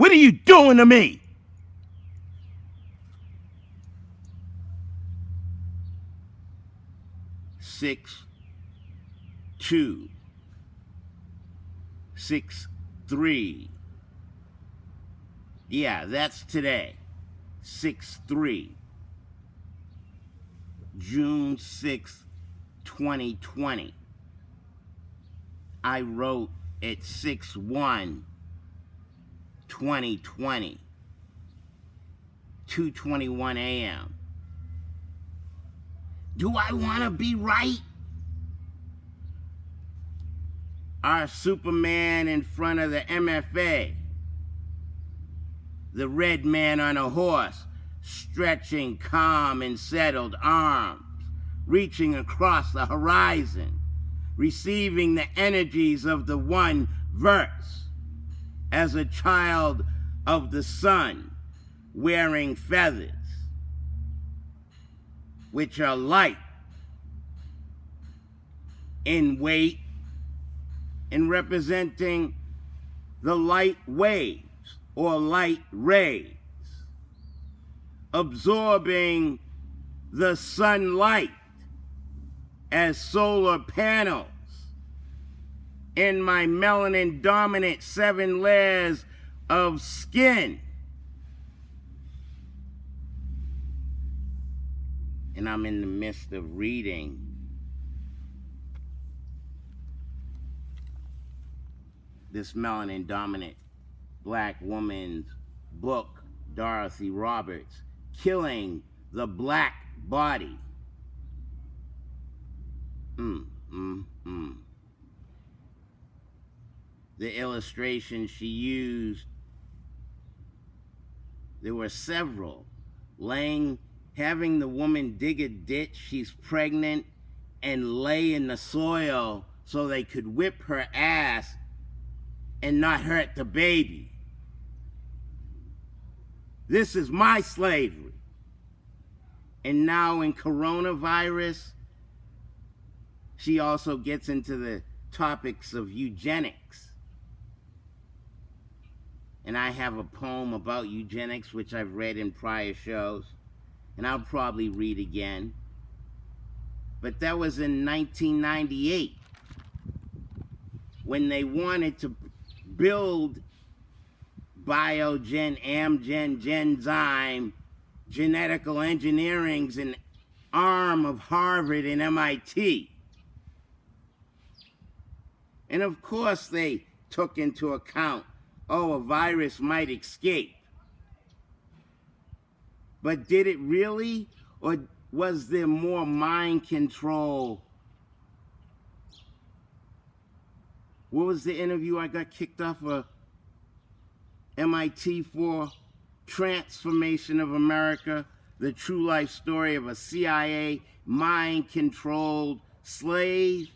What are you doing to me? Six, 2, 6, 3. Yeah, that's today. 6/3. June 6th, 2020. I wrote at 6/1, 2020. 2:21 a.m. Do I want to be right? Our Superman in front of the MFA. The red man on a horse, stretching calm and settled arms, reaching across the horizon, receiving the energies of the one verse, as a child of the sun, wearing feathers, which are light in weight and representing the light waves or light rays, absorbing the sunlight as solar panels in my melanin dominant 7 layers of skin. And I'm in the midst of reading this melanin dominant black woman's book, Dorothy Roberts, Killing the Black Body. The illustration she used, there were several, having the woman dig a ditch, she's pregnant, and lay in the soil so they could whip her ass and not hurt the baby. This is my slavery. And now in coronavirus, she also gets into the topics of eugenics. And I have a poem about eugenics, which I've read in prior shows, and I'll probably read again. But that was in 1998, when they wanted to build biogen, amgen, genzyme, genetical engineering's an arm of Harvard and MIT. And of course they took into account, a virus might escape. But did it really? Or was there more mind control? What was the interview I got kicked off of MIT for? Transformation of America, the true life story of a CIA mind-controlled slave?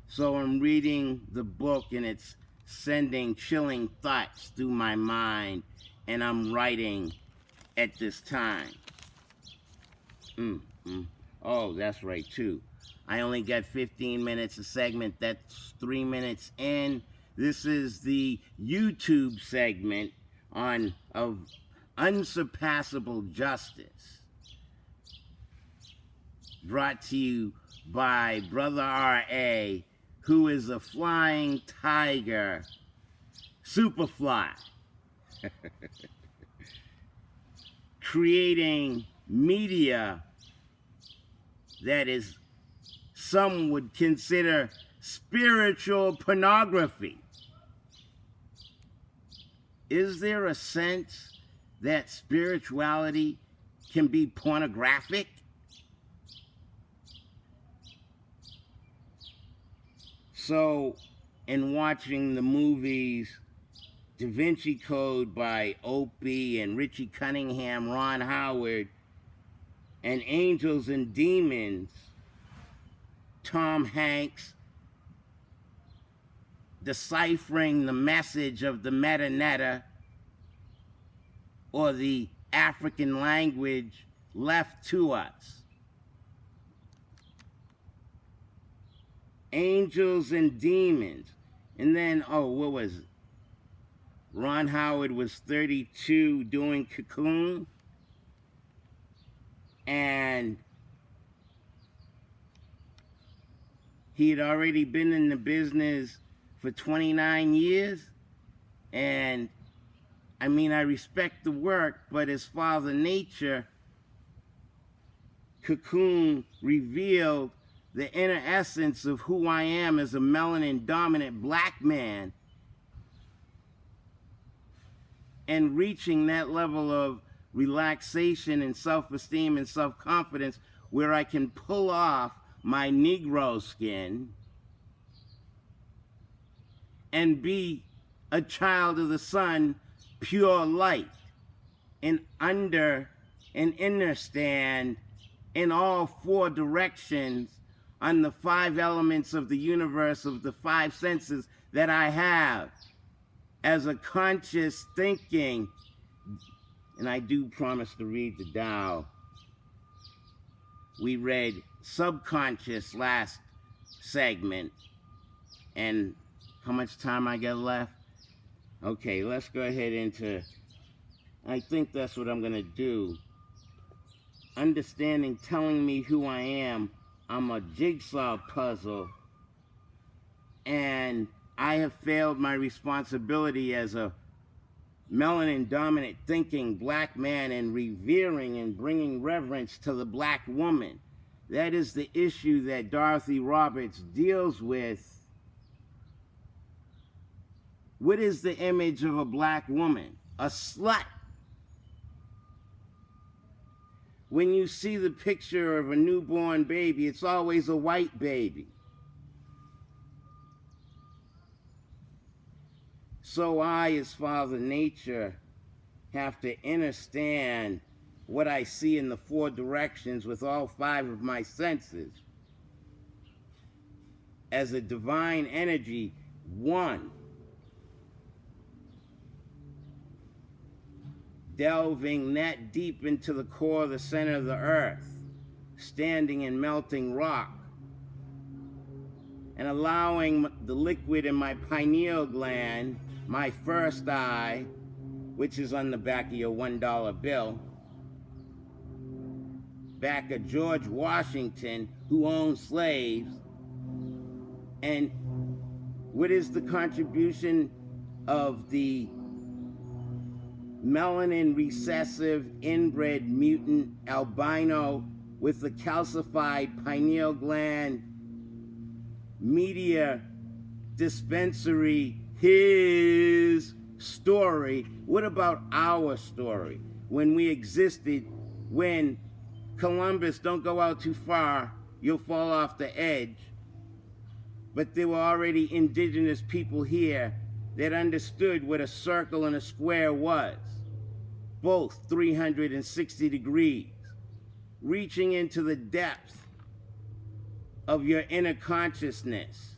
So I'm reading the book and it's sending chilling thoughts through my mind, and I'm writing at this time. Oh, that's right too. I only got 15 minutes a segment. That's 3 minutes in. This is the YouTube segment of Unsurpassable Justice, brought to you by Brother R.A., who is a flying tiger, Superfly, creating media that is, some would consider, spiritual pornography. Is there a sense that spirituality can be pornographic? So, in watching the movies Da Vinci Code by Opie and Richie Cunningham, Ron Howard, and Angels and Demons, Tom Hanks, deciphering the message of the metaneta, or the African language left to us. angels and demons. And then, oh, what was it? Ron Howard was 32 doing Cocoon. And he had already been in the business for 29 years. And I mean, I respect the work, but as Father Nature, Cocoon revealed the inner essence of who I am as a melanin dominant black man, and reaching that level of relaxation and self-esteem and self-confidence where I can pull off my Negro skin and be a child of the sun, pure light, and understand in all four directions on the five elements of the universe of the five senses that I have as a conscious thinking. And I do promise to read the Tao. We read subconscious last segment. And how much time I got left? Okay, let's go ahead into, I think that's what I'm gonna do. Understanding, telling me who I am. I'm a jigsaw puzzle, and I have failed my responsibility as a melanin dominant thinking black man in revering and bringing reverence to the black woman. That is the issue that Dorothy Roberts deals with. What is the image of a black woman? A slut. When you see the picture of a newborn baby, it's always a white baby. So I, as Father Nature, have to understand what I see in the four directions with all five of my senses. As a divine energy, one. Delving that deep into the core of the center of the earth, standing in melting rock, and allowing the liquid in my pineal gland, my first eye, which is on the back of your $1 bill, back of George Washington, who owned slaves. And what is the contribution of the melanin recessive inbred mutant albino with the calcified pineal gland media dispensary? His story. What about our story? When we existed, when Columbus, don't go out too far, you'll fall off the edge. But there were already indigenous people here that understood what a circle and a square was. Both 360 degrees, reaching into the depth of your inner consciousness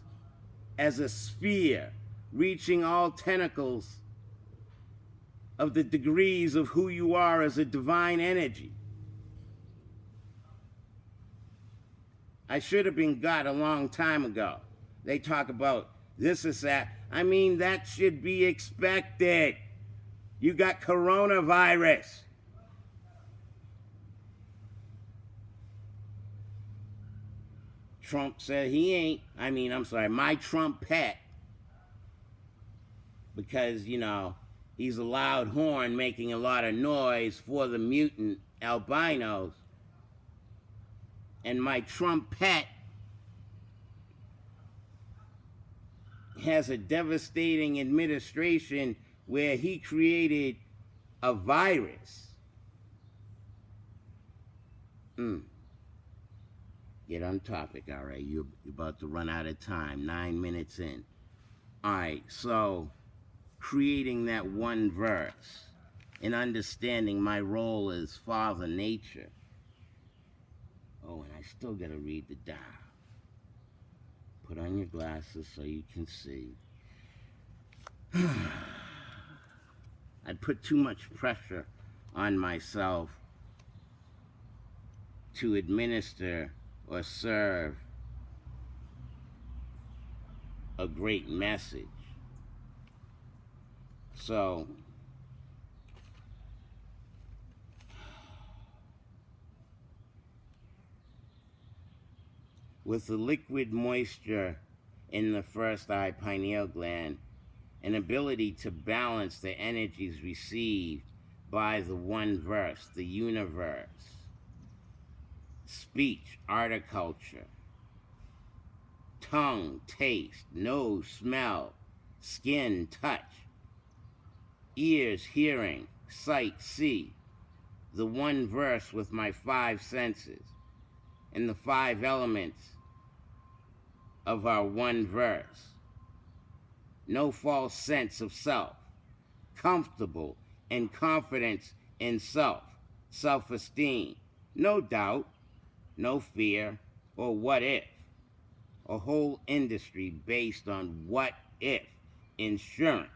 as a sphere, reaching all tentacles of the degrees of who you are as a divine energy. I should have been got a long time ago. They talk about this is that. I mean, that should be expected. You got coronavirus. Trump said he ain't, my Trump pet, because, you know, he's a loud horn making a lot of noise for the mutant albinos. And my Trump pet has a devastating administration where he created a virus. Get on topic, all right? You're about to run out of time, 9 minutes in. All right, so creating that one verse and understanding my role as Father Nature. Oh, and I still got to read the Tao. Put on your glasses so you can see. I'd put too much pressure on myself to administer or serve a great message. So, with the liquid moisture in the first eye pineal gland, an ability to balance the energies received by the one verse, the universe, speech, articulture, tongue, taste, nose, smell, skin, touch, ears, hearing, sight, see, the one verse with my 5 senses, and the 5 elements of our one verse. No false sense of self, comfortable and confidence in self, self-esteem, no doubt, no fear, or what if. A whole industry based on what if insurance.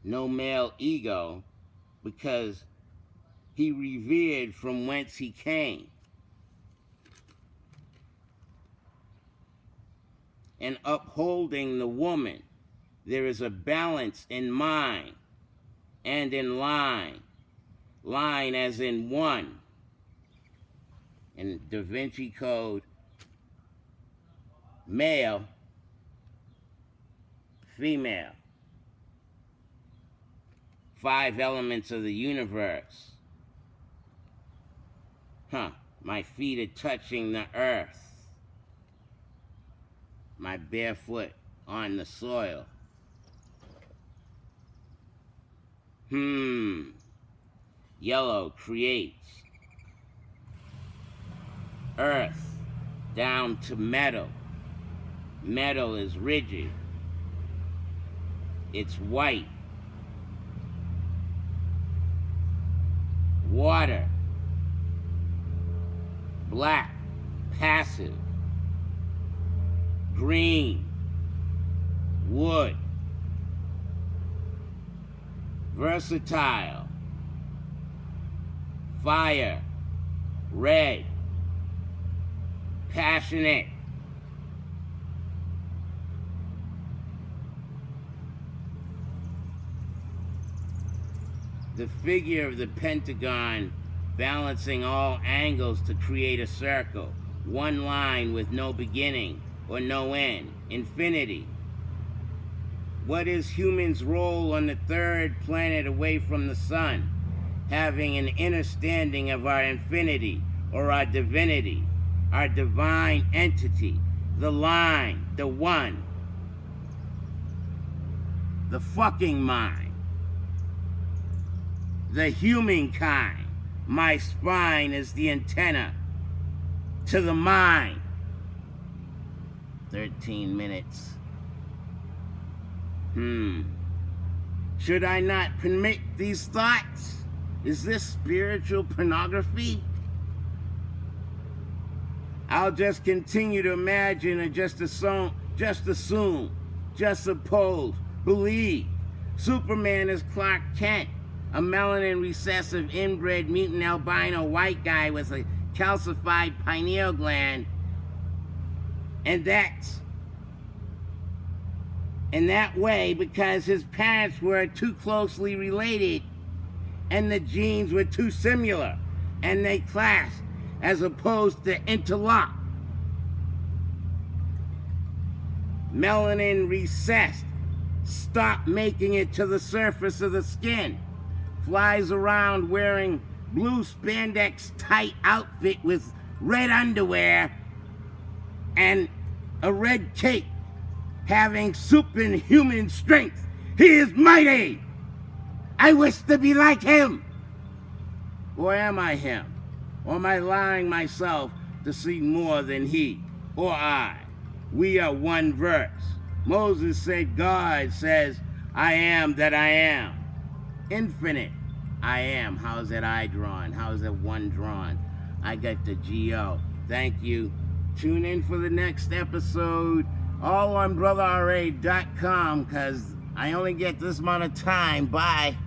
No male ego, because he revered from whence he came. And upholding the woman, there is a balance in mind and in line. Line as in one. In Da Vinci Code, male, female. 5 elements of the universe. My feet are touching the earth. My barefoot on the soil. Yellow creates. Earth down to metal. Metal is rigid. It's white. Water. Black. Passive. Green. Wood. Versatile. Fire. Red. Passionate. The figure of the pentagon balancing all angles to create a circle. One line with no beginning or no end. Infinity. What is human's role on the 3rd planet away from the sun? Having an understanding of our infinity or our divinity, our divine entity, the line, the one, the fucking mind. The humankind. My spine is the antenna to the mind. 13 minutes. Should I not permit these thoughts? Is this spiritual pornography? I'll just continue to imagine and just assume, just suppose, believe. Superman is Clark Kent, a melanin recessive inbred mutant albino white guy with a calcified pineal gland. And that's in that way because his parents were too closely related and the genes were too similar and they clashed as opposed to interlock. Melanin recessed, stopped making it to the surface of the skin. Flies around wearing blue spandex tight outfit with red underwear and a red cape, having superhuman strength. He is mighty. I wish to be like him. Or am I him? Or am I lying myself to see more than he or I? We are one verse. Moses said, God says, I am that I am. Infinite. I am. How is that I drawn? How is that one drawn? I got the G-O. Thank you. Tune in for the next episode. All on brotherra.com because I only get this amount of time. Bye.